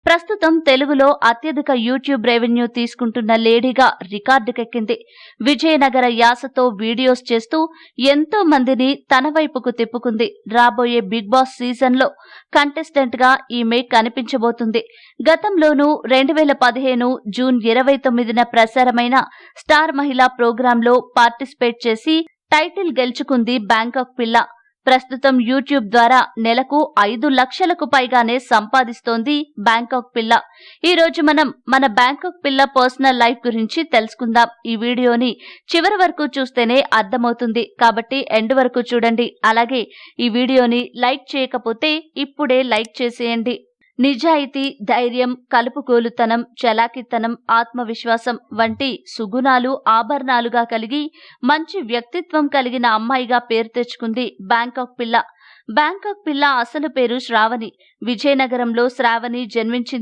ప్రస్తుతం తెలుగులో అత్యధిక యూట్యూబ్ రెవెన్యూ తీసుకుంటున్న లేడీగా రికార్డుకెక్కింది. విజయనగర యాసతో వీడియోస్ చేస్తూ ఎంతో మందిని తన వైపుకు తిప్పుకుంది. రాబోయే బిగ్ బాస్ సీజన్లో కంటెస్టెంట్ గా ఈమె కనిపించబోతుంది. గతంలోనూ 2015 జూన్ 29న ప్రసారమైన స్టార్ మహిళా ప్రోగ్రాంలో పార్టిసిపేట్ చేసి టైటిల్ గెలుచుకుంది బ్యాంకాక్ పిల్ల. ప్రస్తుతం యూట్యూబ్ ద్వారా నెలకు 5 లక్షలకు పైగానే సంపాదిస్తోంది బ్యాంకాక్ పిల్ల. ఈ రోజు మనం మన బ్యాంకాక్ పిల్ల పర్సనల్ లైఫ్ గురించి తెలుసుకుందాం. ఈ వీడియోని చివరి వరకు చూస్తేనే అర్థమవుతుంది కాబట్టి ఎండ్ వరకు చూడండి. అలాగే ఈ వీడియోని లైక్ చేయకపోతే ఇప్పుడే లైక్ చేసేయండి. నిజాయితీ, ధైర్యం, కలుపుగోలుతనం, చలాకితనం, ఆత్మవిశ్వాసం వంటి సుగుణాలు ఆభరణాలుగా కలిగి మంచి వ్యక్తిత్వం కలిగిన అమ్మాయిగా పేరు తెచ్చుకుంది బ్యాంకాక్ పిల్ల. బ్యాంకాక్ పిల్ల అసలు పేరు శ్రావణి. విజయనగరంలో శ్రావణి జన్మించింది.